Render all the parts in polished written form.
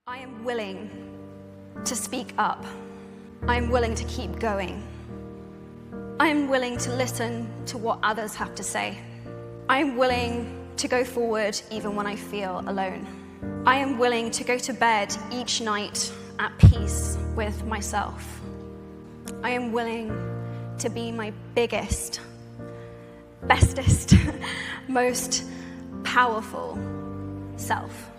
I am willing to speak up. I am willing to keep going. I am willing to listen to what others have to say. I am willing to go forward even when I feel alone. I am willing to go to bed each night at peace with myself. I am willing to be my biggest, bestest, most powerful self.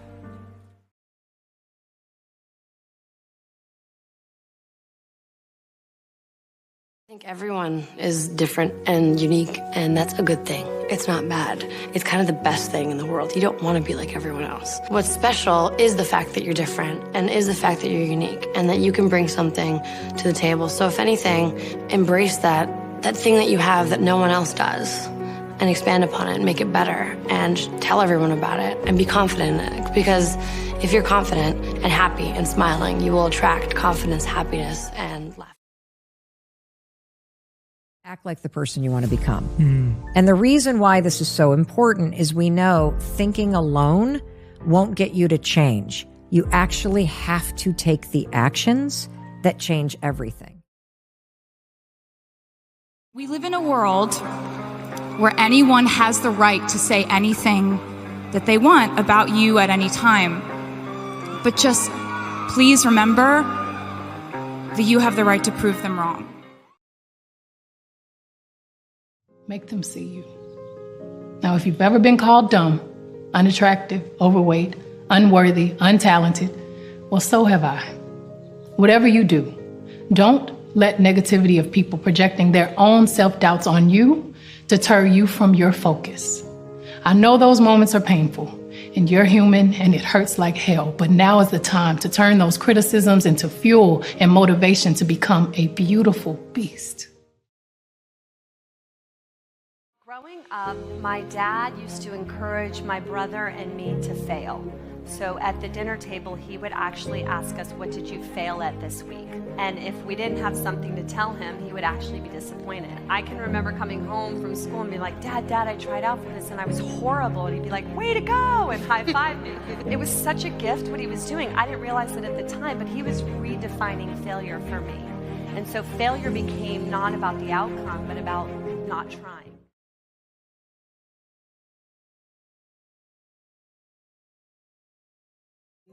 I think everyone is different and unique, and that's a good thing. It's not bad. It's kind of the best thing in the world. You don't want to be like everyone else. What's special is the fact that you're different, and is the fact that you're unique, and that you can bring something to the table. So if anything, embrace that thing that you have that no one else does, and expand upon it and make it better, and tell everyone about it, and be confident in it. Because if you're confident and happy and smiling, you will attract confidence, happiness, and laughter. Act like the person you want to become. And the reason why this is so important is we know thinking alone won't get you to change. You actually have to take the actions that change everything. We live in a world where anyone has the right to say anything that they want about you at any time. But just please remember that you have the right to prove them wrong. Make them see you. Now, if you've ever been called dumb, unattractive, overweight, unworthy, untalented, well, so have I. Whatever you do, don't let negativity of people projecting their own self-doubts on you deter you from your focus. I know those moments are painful, and you're human, and it hurts like hell, but now is the time to turn those criticisms into fuel and motivation to become a beautiful beast. Growing up, my dad used to encourage my brother and me to fail. So at the dinner table, he would actually ask us, what did you fail at this week? And if we didn't have something to tell him, he would actually be disappointed. I can remember coming home from school and be like, Dad, I tried out for this and I was horrible. And he'd be like, way to go, and high-five me. It was such a gift what he was doing. I didn't realize it at the time, but he was redefining failure for me. And so failure became not about the outcome, but about not trying.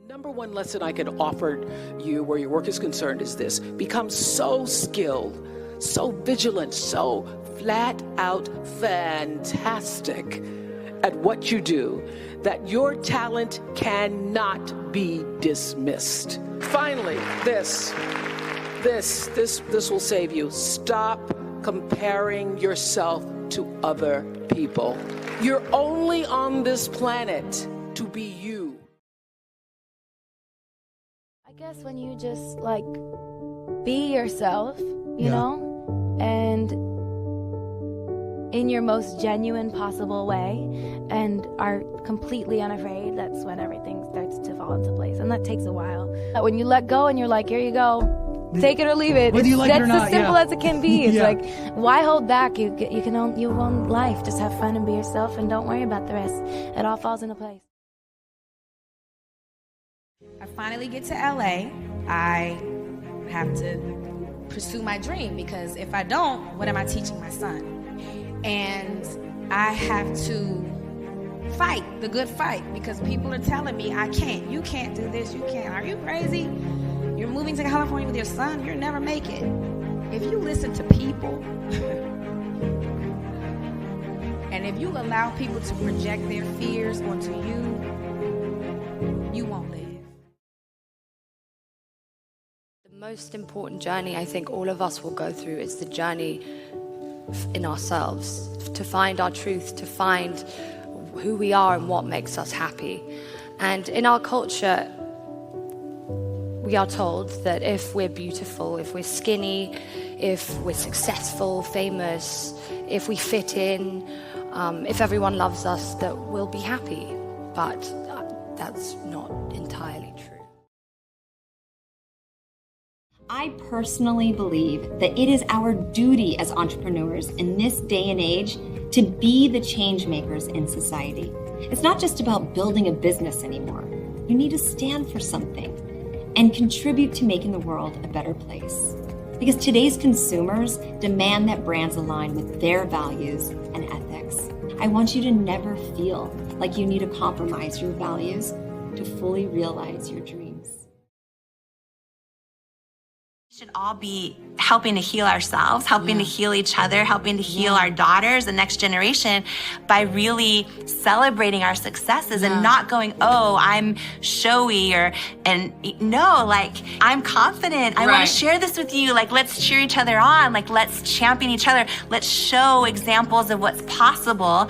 Number one lesson I can offer you where your work is concerned is this: become so skilled, so vigilant, so flat out fantastic at what you do that your talent cannot be dismissed. Finally, this will save you. Stop comparing yourself to other people. You're only on this planet to be you. I guess when you just be yourself, you know, and in your most genuine possible way, and are completely unafraid, that's when everything starts to fall into place. And that takes a while. When you let go and you're like, here you go, take it or leave it. Whether you like it or not, that's as simple as it can be. It's Yeah. like, why hold back? You own life. Just have fun and be yourself, and don't worry about the rest. It all falls into place. I finally get to LA, I have to pursue my dream, because if I don't, what am I teaching my son? And I have to fight the good fight, because people are telling me I can't. You can't do this, you can't. Are you crazy? You're moving to California with your son, you'll never make it. If you listen to people, and if you allow people to project their fears onto you, you won't live. The most important journey I think all of us will go through is the journey in ourselves, to find our truth, to find who we are and what makes us happy. And in our culture, we are told that if we're beautiful, if we're skinny, if we're successful, famous, if we fit in, if everyone loves us, that we'll be happy. But that's not entirely true. I personally believe that it is our duty as entrepreneurs in this day and age to be the change makers in society. It's not just about building a business anymore. You need to stand for something. and contribute to making the world a better place. Because today's consumers demand that brands align with their values and ethics. I want you to never feel like you need to compromise your values to fully realize your dreams. We should all be helping to heal ourselves, helping to heal each other, helping to heal our daughters, the next generation, by really celebrating our successes and not going, oh, I'm showy, and no, like, I'm confident. I want to share this with you. Like, let's cheer each other on. Like, let's champion each other. Let's show examples of what's possible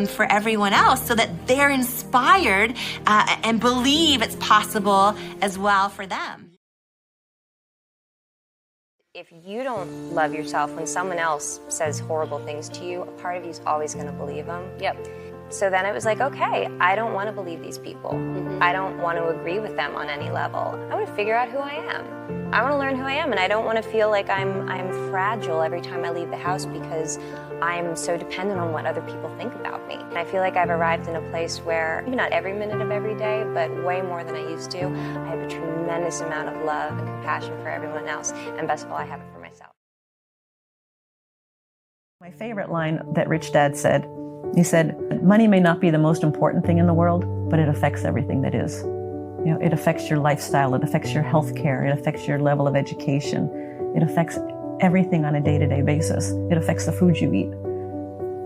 for everyone else so that they're inspired and believe it's possible as well for them. If you don't love yourself, when someone else says horrible things to you, a part of you is always going to believe them. So then it was like, okay, I don't want to believe these people. I don't want to agree with them on any level. I want to figure out who I am. I want to learn who I am, and I don't want to feel like I'm fragile every time I leave the house because I'm so dependent on what other people think about me. And I feel like I've arrived in a place where, maybe not every minute of every day, but way more than I used to, I have a tremendous amount of love and compassion for everyone else, and best of all, I have it for myself. My favorite line that Rich Dad said, he said, money may not be the most important thing in the world, but it affects everything that is. You know, it affects your lifestyle, it affects your health care, it affects your level of education, it affects everything on a day-to-day basis. It affects the food you eat.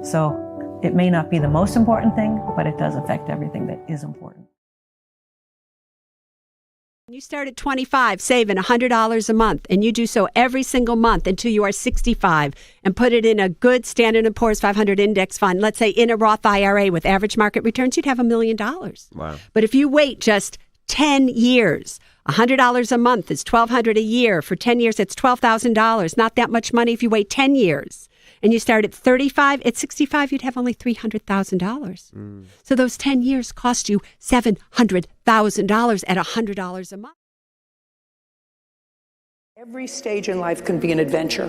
So it may not be the most important thing, but it does affect everything that is important. You start at 25, saving $100 a month, and you do so every single month until you are 65, and put it in a good Standard & Poor's 500 index fund, let's say in a Roth IRA with average market returns, you'd have $1 million. Wow. But if you wait just 10 years, $100 a month is $1,200 a year. For 10 years, it's $12,000. Not that much money if you wait 10 years. And you start at 35, at 65, you'd have only $300,000. So those 10 years cost you $700,000 at $100 a month. Every stage in life can be an adventure.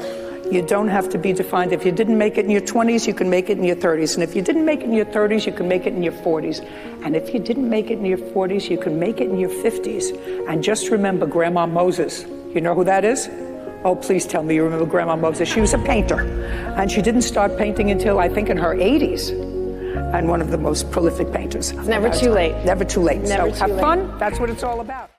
You don't have to be defined. If you didn't make it in your 20s, you can make it in your 30s. And if you didn't make it in your 30s, you can make it in your 40s. And if you didn't make it in your 40s, you can make it in your 50s. And just remember Grandma Moses. You know who that is? Oh, please tell me you remember Grandma Moses. She was a painter. And she didn't start painting until, I think, in her 80s. And one of the most prolific painters. It's never too late. Never too late. Never So too have late. fun. That's what it's all about.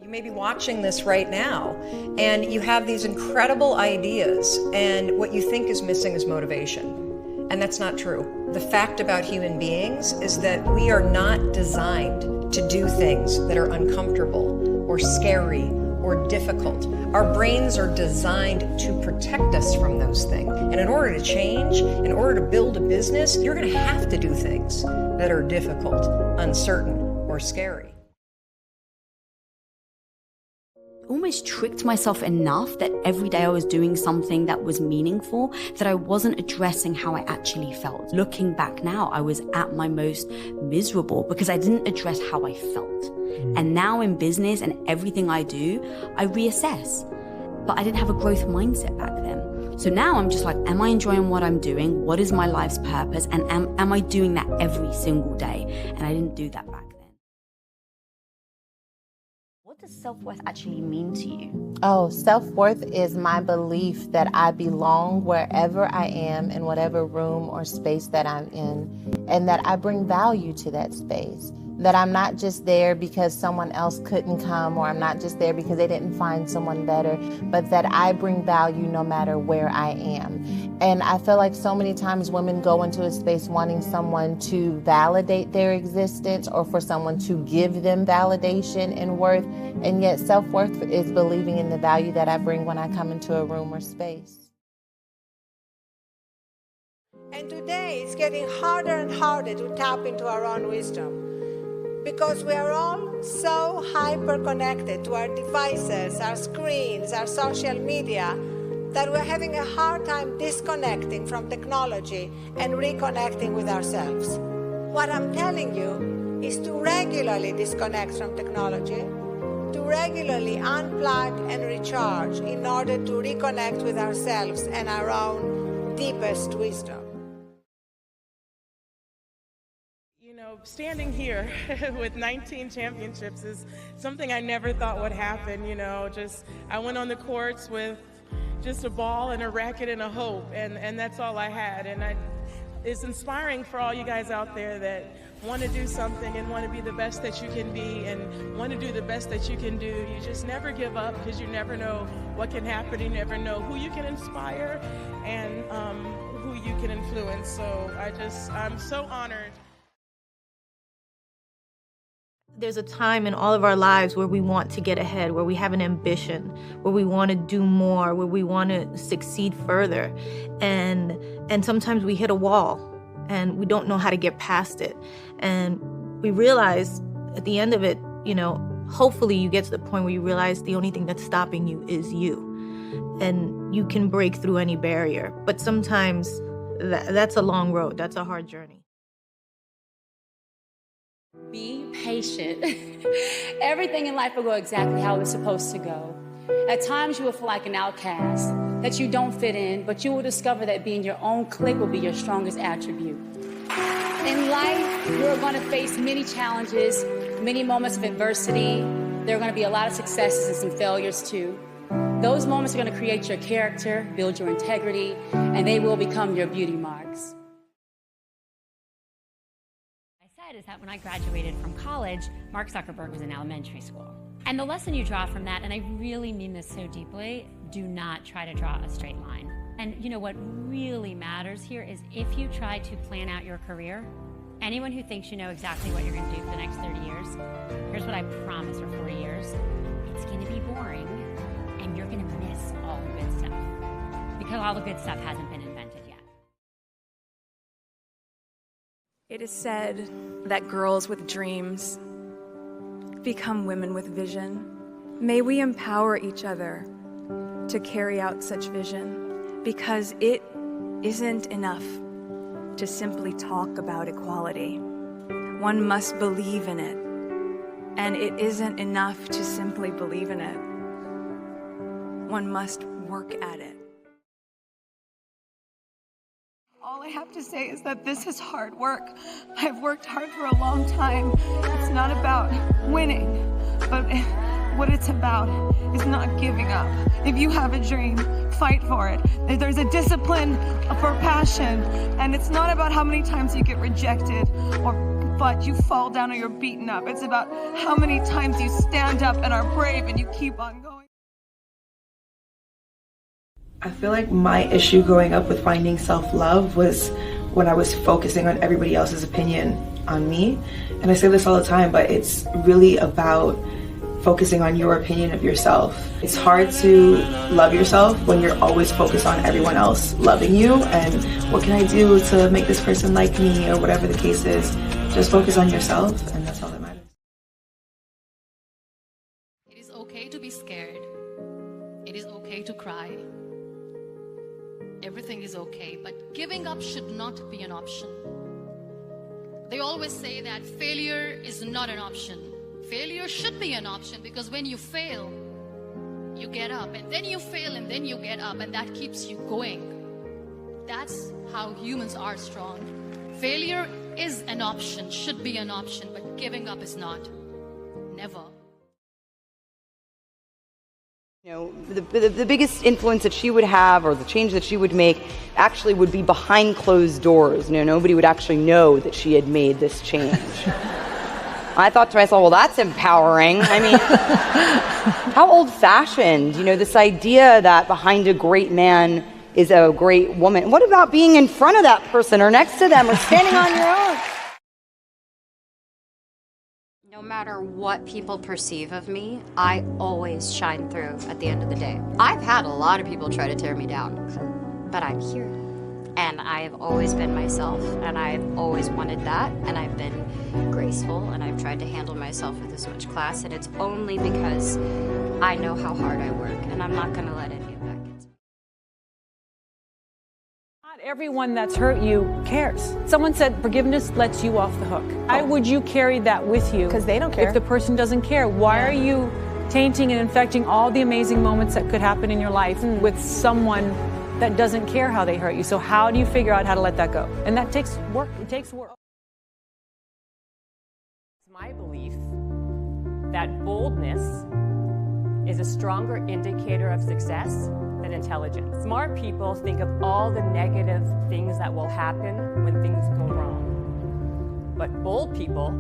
You may be watching this right now, and you have these incredible ideas, and what you think is missing is motivation. And that's not true. The fact about human beings is that we are not designed to do things that are uncomfortable or scary or difficult. Our brains are designed to protect us from those things. And in order to change, in order to build a business, you're going to have to do things that are difficult, uncertain, or scary. Almost tricked myself enough that every day I was doing something that was meaningful, that I wasn't addressing how I actually felt. Looking back now, I was at my most miserable because I didn't address how I felt. And now in business and everything I do, I reassess. But I didn't have a growth mindset back then. So now I'm just like, am I enjoying what I'm doing? What is my life's purpose? And am I doing that every single day? And I didn't do that back then. What does self-worth actually mean to you? Oh, self-worth is my belief that I belong wherever I am, in whatever room or space that I'm in, and that I bring value to that space. That I'm not just there because someone else couldn't come, or I'm not just there because they didn't find someone better, but that I bring value no matter where I am. And I feel like so many times women go into a space wanting someone to validate their existence or for someone to give them validation and worth. And yet self-worth is believing in the value that I bring when I come into a room or space. And today it's getting harder and harder to tap into our own wisdom, because we are all so hyper-connected to our devices, our screens, our social media, that we're having a hard time disconnecting from technology and reconnecting with ourselves. What I'm telling you is to regularly disconnect from technology, to regularly unplug and recharge in order to reconnect with ourselves and our own deepest wisdom. You know, standing here with 19 championships is something I never thought would happen. You know, I went on the courts with just a ball and a racket and a hope, and that's all I had. And it's inspiring for all you guys out there that want to do something and want to be the best that you can be and want to do the best that you can do. You just never give up, because you never know what can happen. You never know who you can inspire and who you can influence. So I'm so honored. There's a time in all of our lives where we want to get ahead, where we have an ambition, where we want to do more, where we want to succeed further. And sometimes we hit a wall and we don't know how to get past it. And we realize at the end of it, you know, hopefully you get to the point where you realize the only thing that's stopping you is you. And you can break through any barrier. But sometimes that's a long road. That's a hard journey. Be patient. Everything in life will go exactly how it's supposed to go. At times you will feel like an outcast, that you don't fit in, but you will discover that being your own clique will be your strongest attribute. In life, you're going to face many challenges, many moments of adversity. There are going to be a lot of successes and some failures too. Those moments are going to create your character, build your integrity, and they will become your beauty marks. Is that when I graduated from college, Mark Zuckerberg was in elementary school. And the lesson you draw from that, and I really mean this so deeply, do not try to draw a straight line. And you know what really matters here is if you try to plan out your career, anyone who thinks you know exactly what you're going to do for the next 30 years, here's what I promise for 4 years. It's going to be boring, and you're going to miss all the good stuff. Because all the good stuff hasn't been invented yet. It is said that girls with dreams become women with vision. May we empower each other to carry out such vision, because it isn't enough to simply talk about equality. One must believe in it, and it isn't enough to simply believe in it. One must work at it. All I have to say is that this is hard work. I've worked hard for a long time. It's not about winning, but what it's about is not giving up. If you have a dream, fight for it. There's a discipline for passion, and it's not about how many times you get rejected but you fall down or you're beaten up. It's about how many times you stand up and are brave and you keep on going. I feel like my issue growing up with finding self-love was when I was focusing on everybody else's opinion on me. And I say this all the time, but it's really about focusing on your opinion of yourself. It's hard to love yourself when you're always focused on everyone else loving you and what can I do to make this person like me or whatever the case is. Just focus on yourself, and that's all that matters. It is okay to be scared. It is okay to cry. Everything is okay, but giving up should not be an option. They always say that failure is not an option. Failure should be an option, because when you fail, you get up, and then you fail, and then you get up, and that keeps you going. That's how humans are strong. Failure is an option, should be an option, but giving up is not. Never. You know, the biggest influence that she would have, or the change that she would make, actually would be behind closed doors. You know, nobody would actually know that she had made this change. I thought to myself, well, that's empowering. I mean, how old-fashioned, you know, this idea that behind a great man is a great woman. What about being in front of that person or next to them or standing on your own? No matter what people perceive of me, I always shine through at the end of the day. I've had a lot of people try to tear me down, but I'm here. And I have always been myself, and I've always wanted that, and I've been graceful, and I've tried to handle myself with as much class, and it's only because I know how hard I work, and I'm not going to let any of that get to me. Not everyone that's hurt you cares. Someone said forgiveness lets you off the hook. Why would you carry that with you? Because they don't care. If the person doesn't care, why are you tainting and infecting all the amazing moments that could happen in your life with someone that doesn't care how they hurt you? So how do you figure out how to let that go? And that takes work. It takes work. my belief that boldness is a stronger indicator of success than intelligence. Smart people think of all the negative things that will happen when things go wrong. But bold people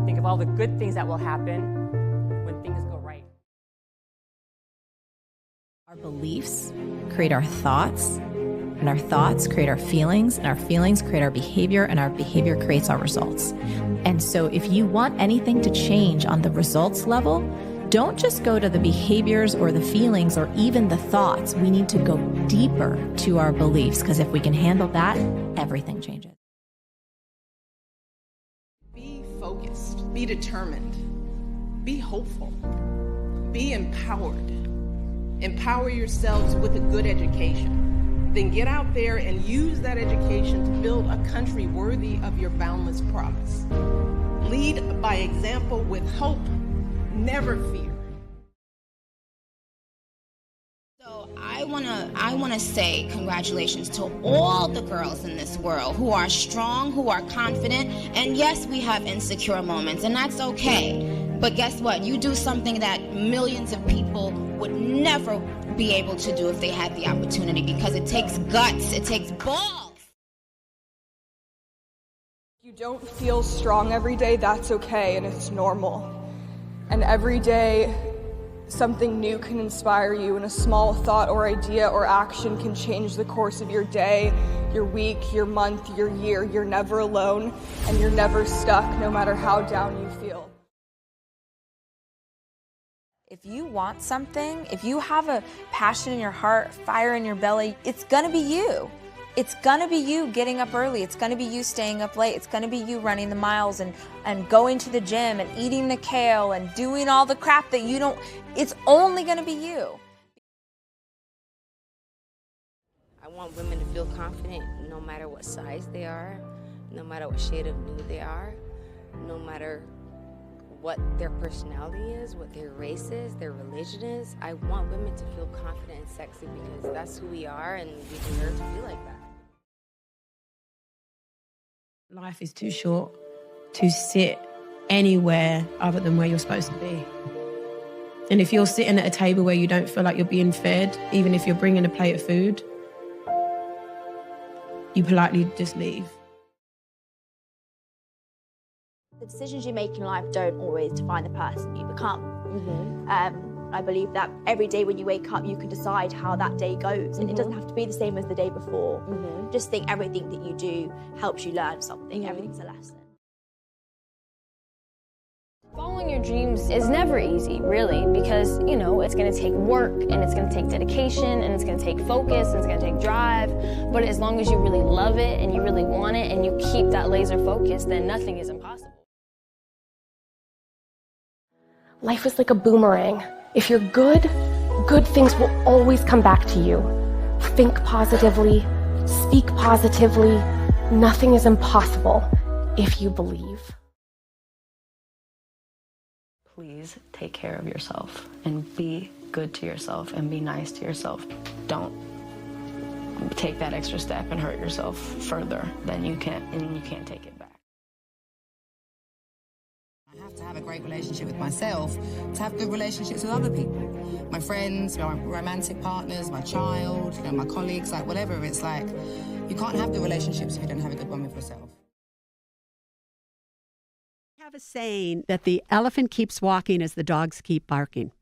think of all the good things that will happen when things go right. Our beliefs create our thoughts, and our thoughts create our feelings, and our feelings create our behavior, and our behavior creates our results. And so if you want anything to change on the results level, don't just go to the behaviors or the feelings or even the thoughts. We need to go deeper to our beliefs, because if we can handle that, everything changes. Be focused, be determined, be hopeful, be empowered. Empower yourselves with a good education. Then get out there and use that education to build a country worthy of your boundless promise. Lead by example with hope, never fear. So I wanna say congratulations to all the girls in this world who are strong, who are confident, and yes, we have insecure moments, and that's okay. But guess what? You do something that millions of people would never be able to do if they had the opportunity, because it takes guts, it takes balls. You don't feel strong every day, that's okay, and it's normal. And every day, something new can inspire you, and a small thought or idea or action can change the course of your day, your week, your month, your year. You're never alone, and you're never stuck, no matter how down you feel. If you want something, if you have a passion in your heart, fire in your belly, it's gonna be you. It's gonna be you getting up early. It's gonna be you staying up late. It's gonna be you running the miles and going to the gym and eating the kale and doing all the crap that you don't, it's only gonna be you. I want women to feel confident no matter what size they are, no matter what shade of nude they are, no matter what their personality is, what their race is, their religion is. I want women to feel confident and sexy because that's who we are and we deserve to feel like that. Life is too short to sit anywhere other than where you're supposed to be. And if you're sitting at a table where you don't feel like you're being fed, even if you're bringing a plate of food, you politely just leave. The decisions you make in life don't always define the person you become. I believe that every day when you wake up, you can decide how that day goes, and it doesn't have to be the same as the day before. Just think everything that you do helps you learn something. Everything's a lesson. Following your dreams is never easy, really, because, you know, it's going to take work, and it's going to take dedication, and it's going to take focus, and it's going to take drive. But as long as you really love it, and you really want it, and you keep that laser focus, then nothing is impossible. Life is like a boomerang. If you're good, good things will always come back to you. Think positively, speak positively. Nothing is impossible if you believe. Please take care of yourself and be good to yourself and be nice to yourself. Don't take that extra step and hurt yourself further than you can, and you can't take it back. I have to have a great relationship with myself to have good relationships with other people. My friends, my romantic partners, my child, my colleagues, like whatever. It's like, you can't have good relationships if you don't have a good one with yourself. I have a saying that the elephant keeps walking as the dogs keep barking.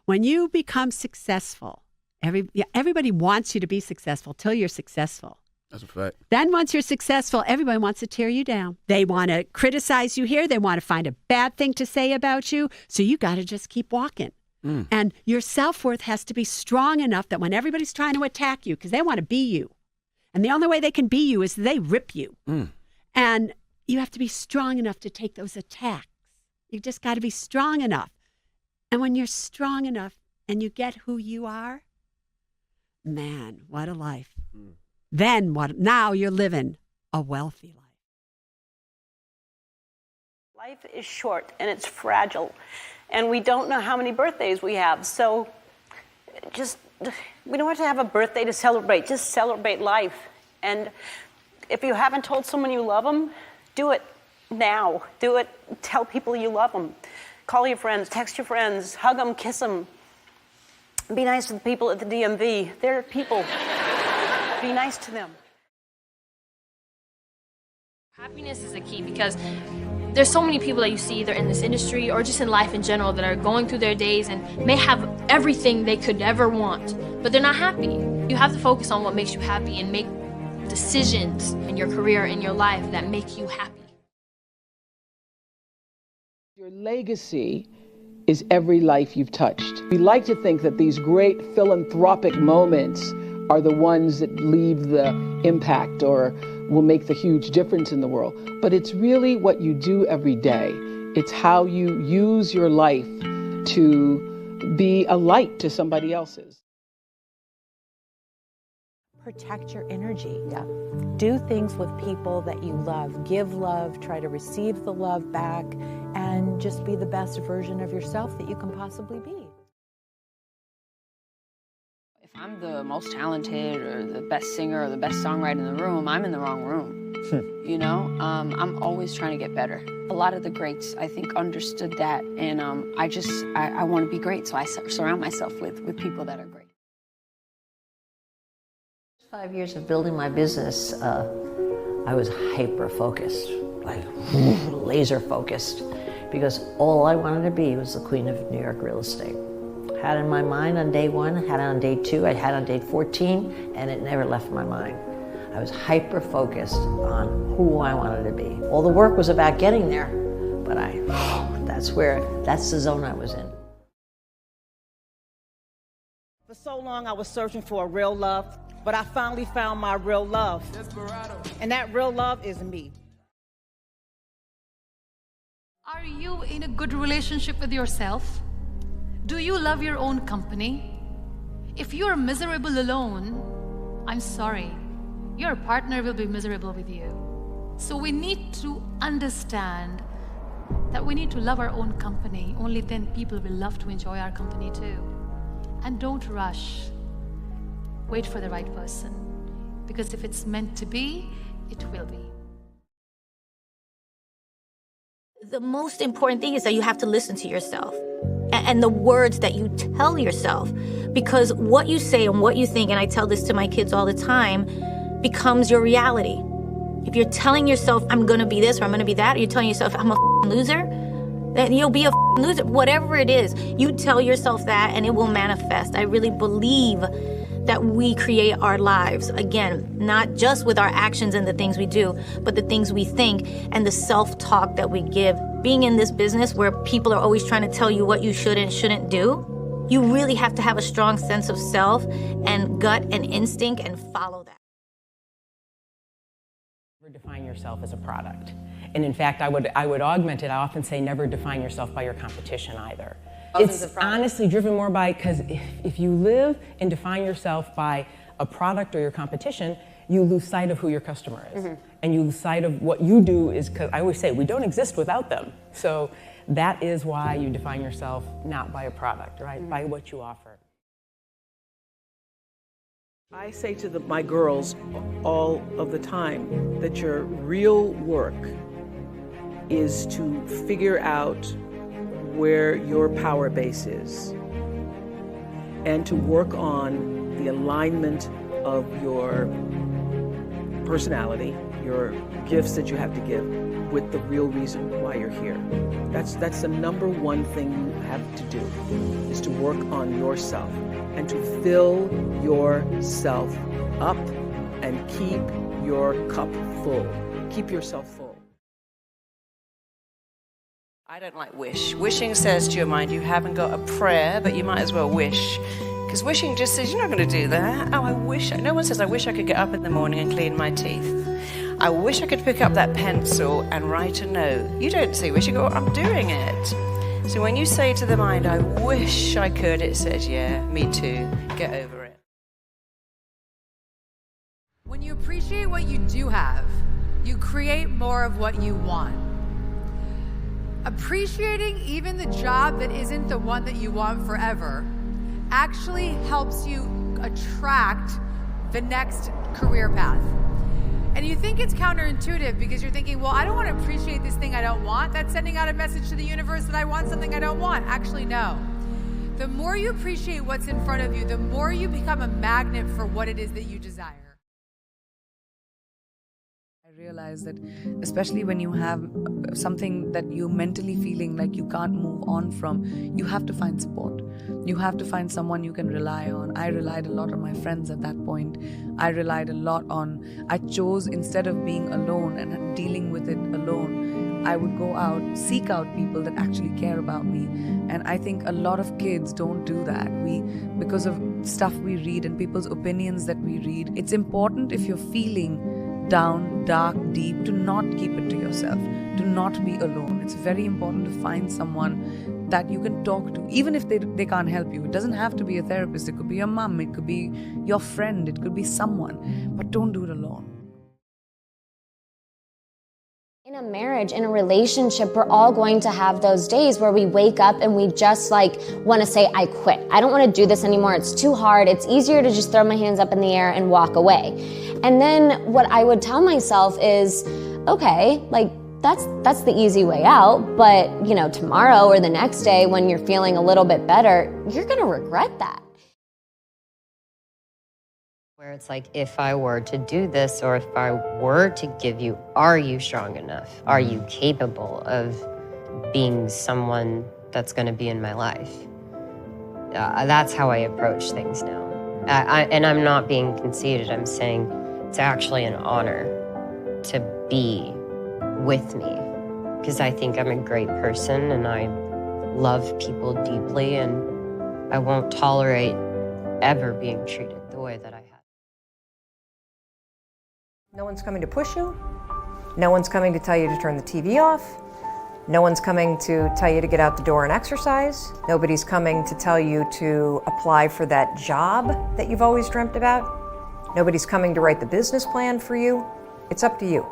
When you become successful, everybody wants you to be successful till you're successful. That's a fact. Then once you're successful, everybody wants to tear you down. They want to criticize you here. They want to find a bad thing to say about you. So you got to just keep walking. And your self-worth has to be strong enough that when everybody's trying to attack you, because they want to be you, and the only way they can be you is they rip you. And you have to be strong enough to take those attacks. You just got to be strong enough. And when you're strong enough and you get who you are, man, what a life. Then what? Now you're living a wealthy life. Life is short and it's fragile, and we don't know how many birthdays we have. So we don't have to have a birthday to celebrate. Just celebrate life. And if you haven't told someone you love them, do it. now. Do it. Tell people you love them. Call your friends, text your friends, hug them, kiss them. Be nice to the people at the DMV. They're people. Be nice to them. Happiness is a key because there's so many people that you see either in this industry or just in life in general that are going through their days and may have everything they could ever want, but they're not happy. You have to focus on what makes you happy and make decisions in your career, in your life that make you happy. Your legacy is every life you've touched. We like to think that these great philanthropic moments are the ones that leave the impact or will make the huge difference in the world. But it's really what you do every day. It's how you use your life to be a light to somebody else's. Protect your energy. Yeah. Do things with people that you love. Give love, try to receive the love back, and just be the best version of yourself that you can possibly be. If I'm the most talented or the best singer or the best songwriter in the room, I'm in the wrong room. You know, I'm always trying to get better. A lot of the greats, I think, understood that, and I want to be great, so I surround myself with people that are great. 5 years of building my business, I was hyper-focused, like laser focused, because all I wanted to be was the queen of New York real estate. Had it in my mind on day 1, had it on day 2, I had it on day 14, and it never left my mind. I was hyper-focused on who I wanted to be. All the work was about getting there, but that's the zone I was in. For so long I was searching for a real love, but I finally found my real love. And that real love is me. Are you in a good relationship with yourself? Do you love your own company? If you are miserable alone, I'm sorry, your partner will be miserable with you. So we need to understand that we need to love our own company. Only then people will love to enjoy our company too. And don't rush. Wait for the right person. Because if it's meant to be, it will be. The most important thing is that you have to listen to yourself and the words that you tell yourself, because what you say and what you think, and I tell this to my kids all the time, becomes your reality. If you're telling yourself, I'm gonna be this or I'm gonna be that, or you're telling yourself, I'm a loser, then you'll be a loser. Whatever it is, you tell yourself that and it will manifest. I really believe that we create our lives, again, not just with our actions and the things we do, but the things we think and the self-talk that we give. Being in this business where people are always trying to tell you what you should and shouldn't do, you really have to have a strong sense of self and gut and instinct and follow that. Never define yourself as a product. And in fact, I would augment it. I often say never define yourself by your competition either. It's honestly driven more by, because if you live and define yourself by a product or your competition, you lose sight of who your customer is. Mm-hmm. And you lose sight of what you do is, because I always say, we don't exist without them. So that is why you define yourself not by a product, right? Mm-hmm. By what you offer. I say to my girls all of the time that your real work is to figure out where your power base is and to work on the alignment of your personality, your gifts that you have to give with the real reason why you're here. That's the number one thing you have to do, is to work on yourself and to fill yourself up and keep your cup full. Keep yourself full. I don't like wish. Wishing says to your mind, you haven't got a prayer, but you might as well wish. Because wishing just says, you're not going to do that. Oh, I wish. No one says, I wish I could get up in the morning and clean my teeth. I wish I could pick up that pencil and write a note. You don't say wish, you go, I'm doing it. So when you say to the mind, I wish I could, it says, yeah, me too. Get over it. When you appreciate what you do have, you create more of what you want. Appreciating even the job that isn't the one that you want forever actually helps you attract the next career path. And you think it's counterintuitive because you're thinking, well, I don't want to appreciate this thing I don't want. That's sending out a message to the universe that I want something I don't want. Actually, no. The more you appreciate what's in front of you, the more you become a magnet for what it is that you desire. I realize that especially when you have something that you're mentally feeling like you can't move on from, you have to find support. You have to find someone you can rely on. I relied a lot on my friends at that point. I relied a lot on, I chose, instead of being alone and dealing with it alone, I would go out, seek out people that actually care about me. And I think a lot of kids don't do that. Because of stuff we read and people's opinions that we read, it's important if you're feeling down, dark, deep, to not keep it to yourself, to not be alone. It's very important to find someone that you can talk to, even if they can't help you. It doesn't have to be a therapist. It could be your mom, it could be your friend, it could be someone, but don't do it alone. In a marriage, in a relationship, we're all going to have those days where we wake up and we just want to say, I quit. I don't want to do this anymore. It's too hard. It's easier to just throw my hands up in the air and walk away. And then what I would tell myself is, okay, that's the easy way out. But, tomorrow or the next day when you're feeling a little bit better, you're going to regret that. Where it's like, if I were to do this, or if I were to give you, are you strong enough? Are you capable of being someone that's going to be in my life? That's how I approach things now. And I'm not being conceited. I'm saying it's actually an honor to be with me, because I think I'm a great person and I love people deeply, and I won't tolerate ever being treated the way that I have. No one's coming to push you. No one's coming to tell you to turn the TV off. No one's coming to tell you to get out the door and exercise. Nobody's coming to tell you to apply for that job that you've always dreamt about. Nobody's coming to write the business plan for you. It's up to you.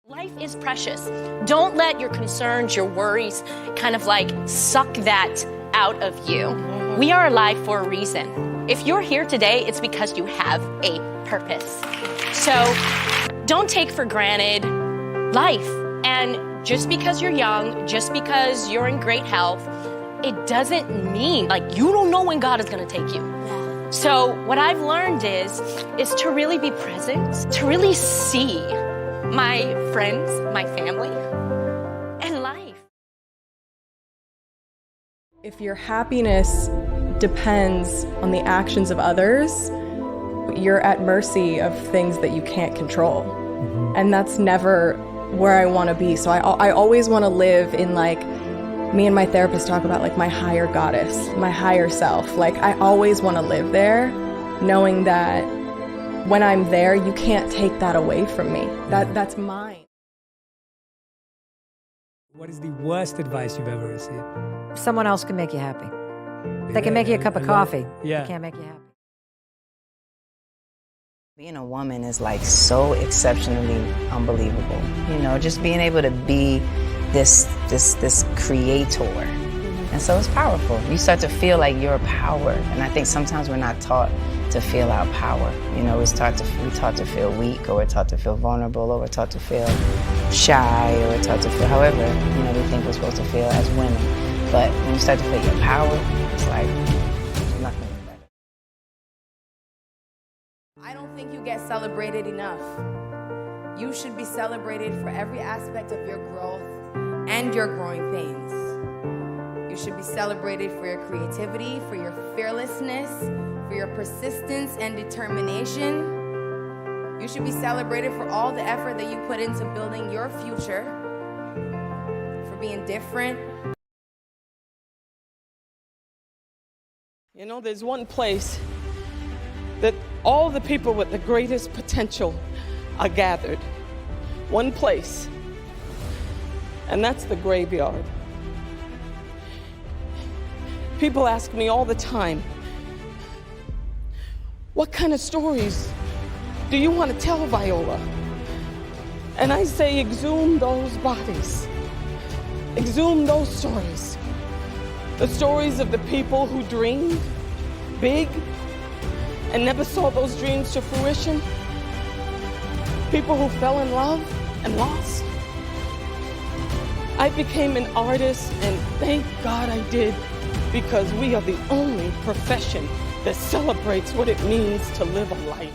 Life is precious. Don't let your concerns, your worries kind of suck that out of you. We are alive for a reason. If you're here today, it's because you have a purpose. So don't take for granted life. And just because you're young, just because you're in great health, it doesn't mean you don't know when God is going to take you. So what I've learned is to really be present, to really see my friends, my family, and life. If your happiness depends on the actions of others, you're at mercy of things that you can't control. And that's never where I want to be. So I always want to live in me and my therapist talk about my higher goddess, my higher self. I always want to live there, knowing that when I'm there, you can't take that away from me. That's mine. What is the worst advice you've ever received? Someone else can make you happy. They can make you a cup of coffee. Yeah. They can't make you happy. Being a woman is so exceptionally unbelievable. Just being able to be this creator. And so it's powerful. You start to feel like you're a power. And I think sometimes we're not taught to feel our power. We're taught to feel weak, or we're taught to feel vulnerable, or we're taught to feel shy, or we're taught to feel however, we think we're supposed to feel as women. But when you start to feel your power, it's there's nothing better. I don't think you get celebrated enough. You should be celebrated for every aspect of your growth and your growing pains. You should be celebrated for your creativity, for your fearlessness, for your persistence and determination. You should be celebrated for all the effort that you put into building your future, for being different. There's one place that all the people with the greatest potential are gathered. One place, and that's the graveyard. People ask me all the time, what kind of stories do you want to tell, Viola? And I say, exhume those bodies. Exhume those stories. The stories of the people who dreamed big, and never saw those dreams to fruition. People who fell in love and lost. I became an artist, and thank God I did, because we are the only profession that celebrates what it means to live a life.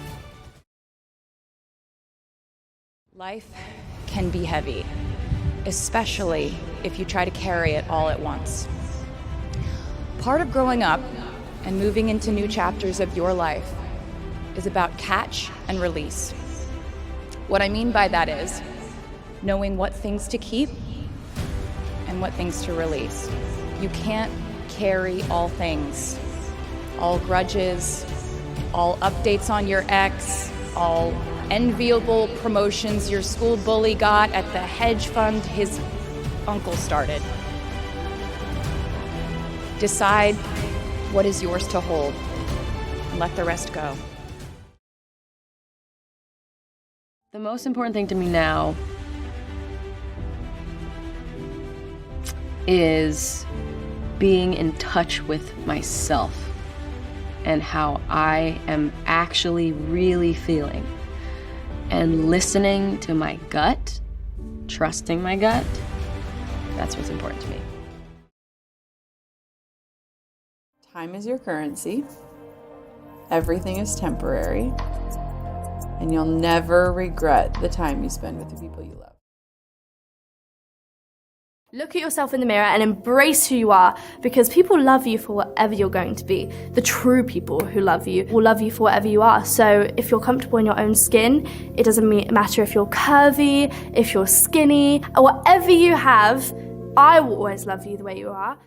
Life can be heavy, especially if you try to carry it all at once. Part of growing up and moving into new chapters of your life is about catch and release. What I mean by that is knowing what things to keep and what things to release. You can't carry all things, all grudges, all updates on your ex, all enviable promotions your school bully got at the hedge fund his uncle started. Decide what is yours to hold and let the rest go. The most important thing to me now is being in touch with myself and how I am actually really feeling, and listening to my gut, trusting my gut. That's what's important to me. Time is your currency. Everything is temporary. And you'll never regret the time you spend with the people you love. Look at yourself in the mirror and embrace who you are, because people love you for whatever you're going to be. The true people who love you will love you for whatever you are. So if you're comfortable in your own skin, it doesn't matter if you're curvy, if you're skinny, or whatever you have, I will always love you the way you are.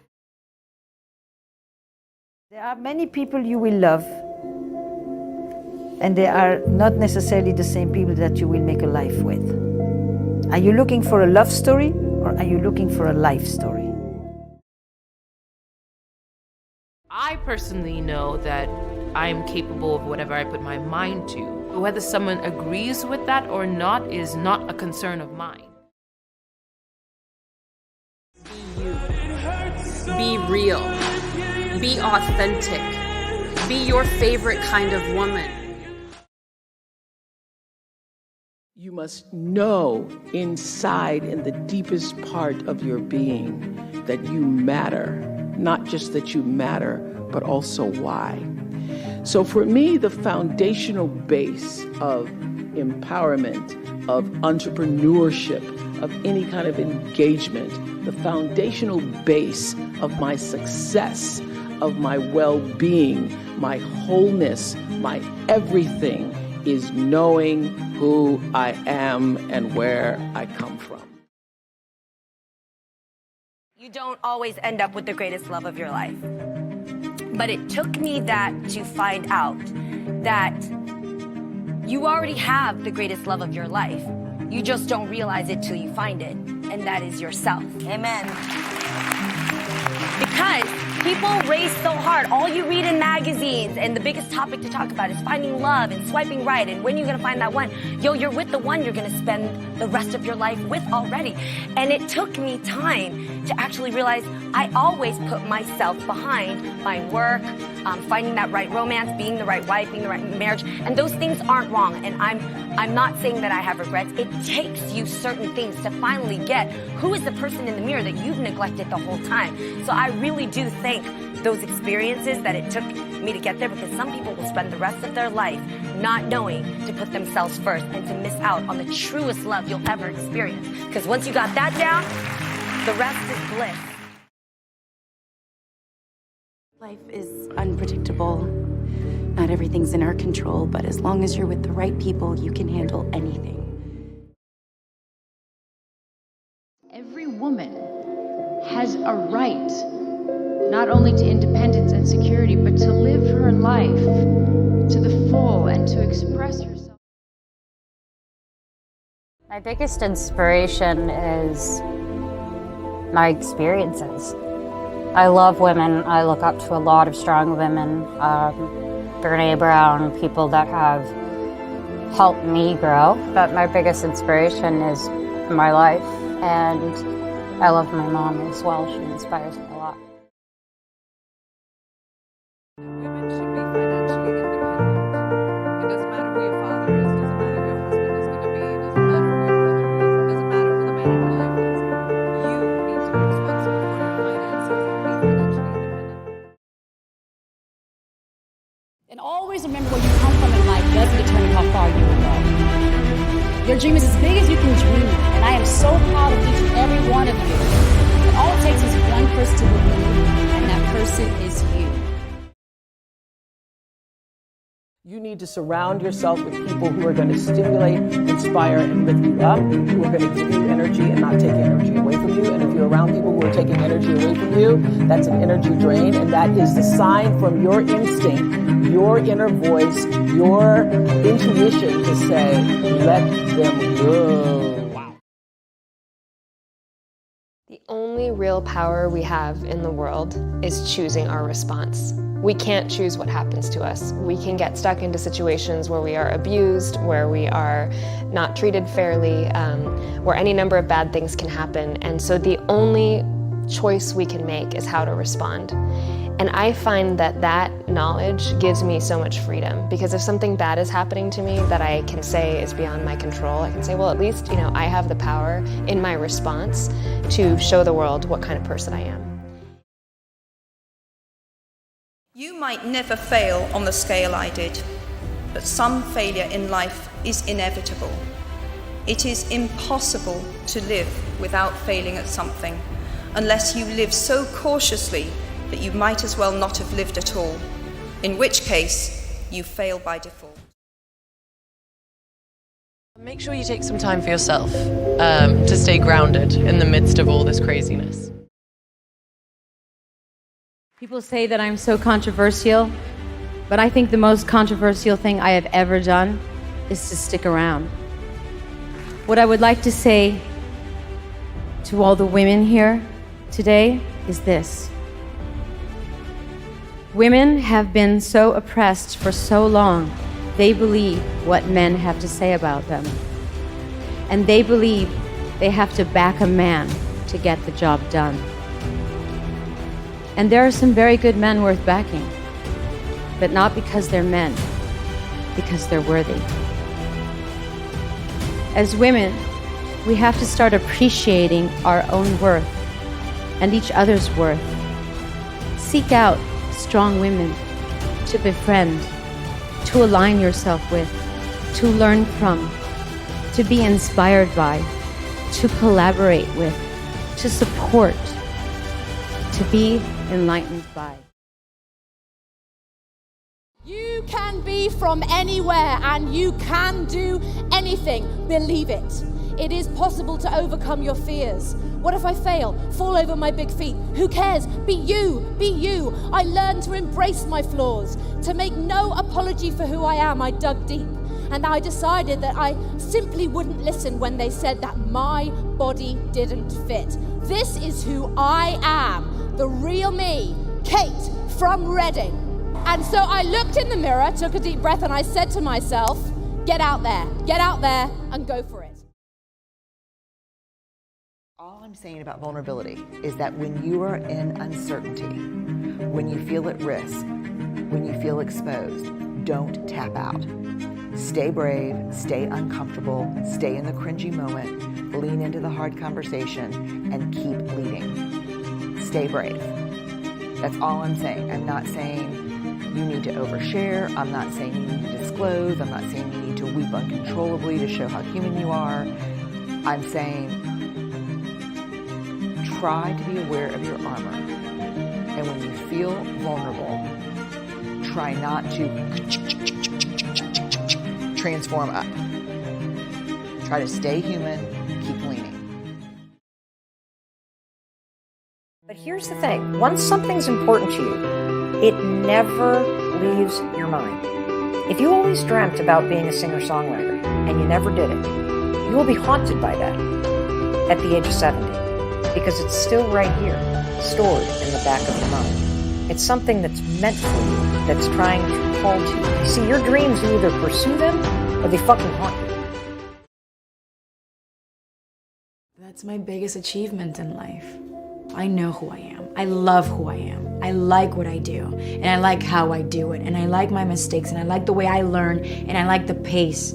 There are many people you will love, and they are not necessarily the same people that you will make a life with. Are you looking for a love story, or are you looking for a life story? I personally know that I am capable of whatever I put my mind to. Whether someone agrees with that or not is not a concern of mine. Be you. Be real. Be authentic. Be your favorite kind of woman. You must know inside, in the deepest part of your being, that you matter. Not just that you matter, but also why. So for me, the foundational base of empowerment, of entrepreneurship, of any kind of engagement, the foundational base of my success, of my well-being, my wholeness, my everything is knowing who I am and where I come from. You don't always end up with the greatest love of your life. But it took me that to find out that you already have the greatest love of your life. You just don't realize it till you find it, and that is yourself. Amen. Because people race so hard. All you read in magazines, and the biggest topic to talk about is finding love and swiping right. And when you're going to find that one? Yo, you're with the one you're going to spend the rest of your life with already. And it took me time to actually realize I always put myself behind my work, finding that right romance, being the right wife, being the right marriage. And those things aren't wrong. And I'm not saying that I have regrets. It takes you certain things to finally get who is the person in the mirror that you've neglected the whole time. So I really do thank those experiences that it took me to get there, because some people will spend the rest of their life not knowing to put themselves first and to miss out on the truest love you'll ever experience. Because once you got that down, the rest is bliss. Life is unpredictable. Not everything's in our control, but as long as you're with the right people, you can handle anything. Every woman has a right not only to independence and security, but to live her life to the full and to express herself. My biggest inspiration is my experiences. I love women. I look up to a lot of strong women. Brene Brown, people that have helped me grow. But my biggest inspiration is my life, and I love my mom as well. She inspires me a lot. Women should be financially independent. Your dream is as big as you can dream, and I am so proud of each and every one of you. And all it takes is one person to believe, and that person is you. You need to surround yourself with people who are going to stimulate, inspire, and lift you up, who are going to give you energy and not take energy away from you. And if you're around people who are taking energy away from you, that's an energy drain, and that is the sign from your instinct, your inner voice, your intuition to say, let them go. Wow. The only real power we have in the world is choosing our response. We can't choose what happens to us. We can get stuck into situations where we are abused, where we are not treated fairly, where any number of bad things can happen. And so the only choice we can make is how to respond. And I find that that knowledge gives me so much freedom, because if something bad is happening to me that I can say is beyond my control, I can say, well, at least, I have the power in my response to show the world what kind of person I am. You might never fail on the scale I did, but some failure in life is inevitable. It is impossible to live without failing at something, unless you live so cautiously that you might as well not have lived at all, in which case you fail by default. Make sure you take some time for yourself to stay grounded in the midst of all this craziness. People say that I'm so controversial, but I think the most controversial thing I have ever done is to stick around. What I would like to say to all the women here today is this. Women have been so oppressed for so long, they believe what men have to say about them. And they believe they have to back a man to get the job done. And there are some very good men worth backing, but not because they're men, because they're worthy. As women, we have to start appreciating our own worth and each other's worth. Seek out strong women to befriend, to align yourself with, to learn from, to be inspired by, to collaborate with, to support, to be enlightened by. You can be from anywhere and you can do anything. Believe it. It is possible to overcome your fears. What if I fail? Fall over my big feet. Who cares? Be you. Be you. I learned to embrace my flaws, to make no apology for who I am. I dug deep. And I decided that I simply wouldn't listen when they said that my body didn't fit. This is who I am, the real me, Kate from Reading. And so I looked in the mirror, took a deep breath, and I said to myself, get out there and go for it. All I'm saying about vulnerability is that when you are in uncertainty, when you feel at risk, when you feel exposed, don't tap out. Stay brave, stay uncomfortable, stay in the cringy moment, lean into the hard conversation, and keep leading. Stay brave. That's all I'm saying. I'm not saying you need to overshare. I'm not saying you need to disclose. I'm not saying you need to weep uncontrollably to show how human you are. I'm saying try to be aware of your armor. And when you feel vulnerable, try not to transform up. Try to stay human, keep leaning. But here's the thing, once something's important to you, it never leaves your mind. If you always dreamt about being a singer-songwriter and you never did it, you will be haunted by that at the age of 70, because it's still right here, stored in the back of your mind. It's something that's meant for you, that's trying to call to you. You see, your dreams, you either pursue them or they fucking haunt you. That's my biggest achievement in life. I know who I am. I love who I am. I like what I do, and I like how I do it, and I like my mistakes, and I like the way I learn, and I like the pace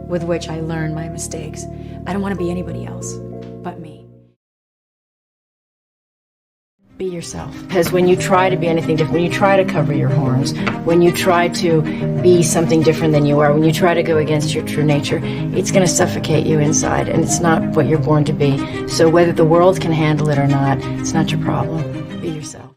with which I learn my mistakes. I don't want to be anybody else but me. Be yourself. Because when you try to be anything different, when you try to cover your horns, when you try to be something different than you are, when you try to go against your true nature, it's going to suffocate you inside, and it's not what you're born to be. So whether the world can handle it or not, it's not your problem. Be yourself.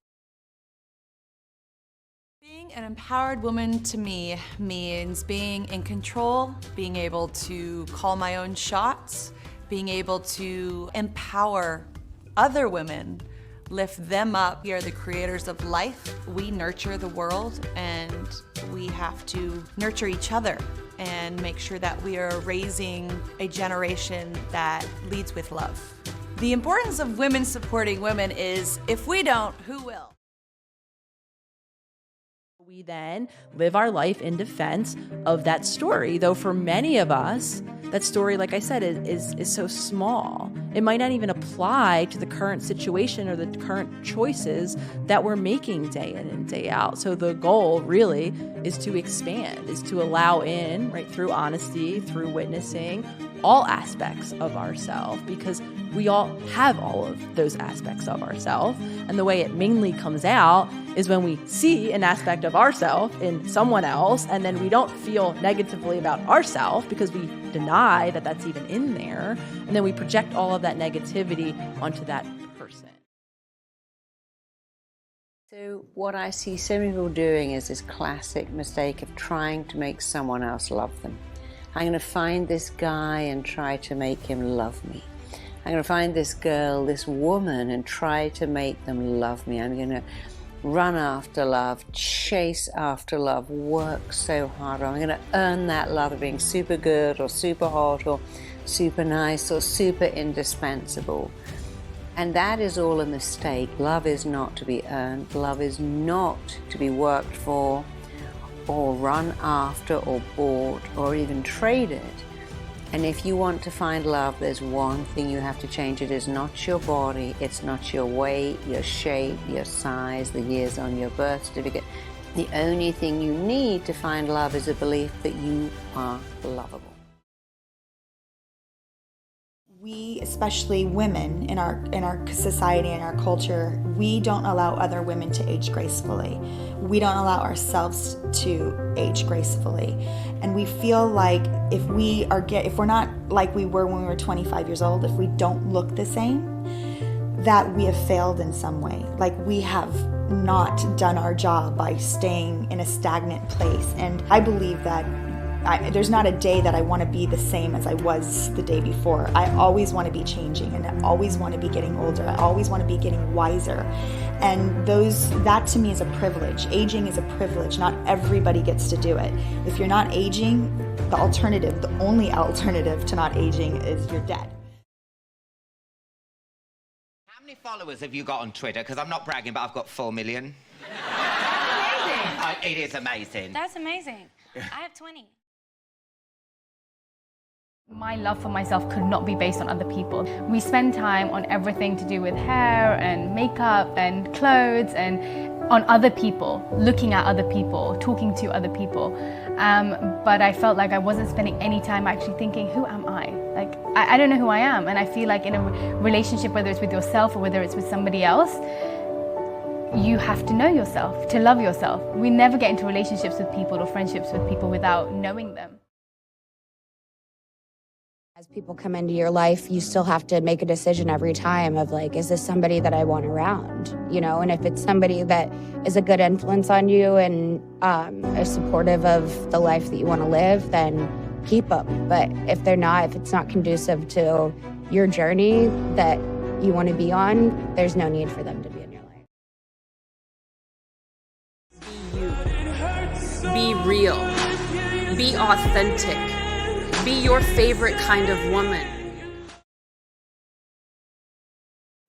Being an empowered woman to me means being in control, being able to call my own shots, being able to empower other women, lift them up. We are the creators of life. We nurture the world, and we have to nurture each other and make sure that we are raising a generation that leads with love. The importance of women supporting women is, if we don't, who will? We then live our life in defense of that story, though for many of us, that story, like I said, is so small. It might not even apply to the current situation or the current choices that we're making day in and day out. So the goal really is to expand, is to allow in, right, through honesty, through witnessing, all aspects of ourselves, because we all have all of those aspects of ourselves. And the way it mainly comes out is when we see an aspect of ourselves in someone else, and then we don't feel negatively about ourselves because we deny that that's even in there, and then we project all of that negativity onto that person. So what I see so many people doing is this classic mistake of trying to make someone else love them. I'm going to find this guy and try to make him love me. I'm going to find this girl, this woman, and try to make them love me. I'm going to run after love, chase after love, work so hard. I'm going to earn that love of being super good or super hot or super nice or super indispensable. And that is all a mistake. Love is not to be earned. Love is not to be worked for or run after or bought or even traded. And if you want to find love, there's one thing you have to change. It is not your body, it's not your weight, your shape, your size, the years on your birth certificate. The only thing you need to find love is a belief that you are lovable. We, especially women in our society and our culture, we don't allow other women to age gracefully. We don't allow ourselves to age gracefully. And we feel like if we're not like we were when we were 25 years old, if we don't look the same, that we have failed in some way. Like we have not done our job by staying in a stagnant place. And I believe that there's not a day that I want to be the same as I was the day before. I always want to be changing, and I always want to be getting older. I always want to be getting wiser. And that to me is a privilege. Aging is a privilege. Not everybody gets to do it. If you're not aging, the only alternative to not aging is you're dead. How many followers have you got on Twitter? Because I'm not bragging, but I've got 4 million. That's amazing. It is amazing. That's amazing. I have 20. My love for myself could not be based on other people. We spend time on everything to do with hair and makeup and clothes and on other people, looking at other people, talking to other people. But I felt like I wasn't spending any time actually thinking, who am I? Like, I don't know who I am. And I feel like in a relationship, whether it's with yourself or whether it's with somebody else, you have to know yourself, to love yourself. We never get into relationships with people or friendships with people without knowing them. As people come into your life, you still have to make a decision every time of like, is this somebody that I want around? You know, and if it's somebody that is a good influence on you and is supportive of the life that you want to live, then keep them. But if they're not, if it's not conducive to your journey that you want to be on, there's no need for them to be in your life. Be real. Be authentic. Be your favorite kind of woman.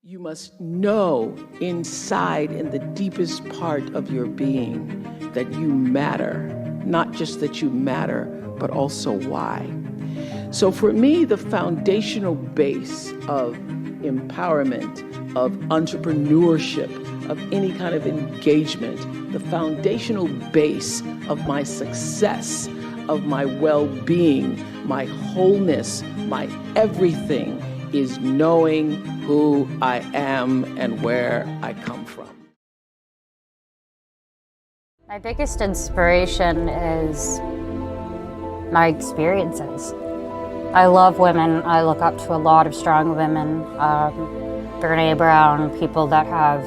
You must know inside, in the deepest part of your being, that you matter. Not just that you matter, but also why. So for me, the foundational base of empowerment, of entrepreneurship, of any kind of engagement, the foundational base of my success, of my well-being, my wholeness, my everything is knowing who I am and where I come from. My biggest inspiration is my experiences. I love women. I look up to a lot of strong women. Brene Brown, people that have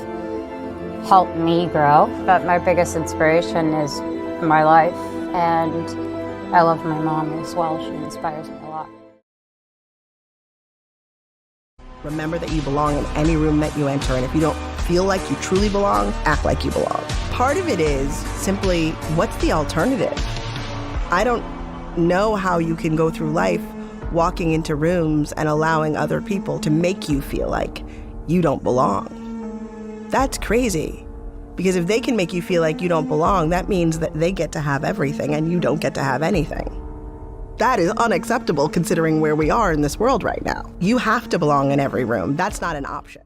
helped me grow. But my biggest inspiration is my life, and I love my mom as well. She inspires me a lot. Remember that you belong in any room that you enter, and if you don't feel like you truly belong, act like you belong. Part of it is simply, what's the alternative? I don't know how you can go through life walking into rooms and allowing other people to make you feel like you don't belong. That's crazy. Because if they can make you feel like you don't belong, that means that they get to have everything and you don't get to have anything. That is unacceptable considering where we are in this world right now. You have to belong in every room. That's not an option.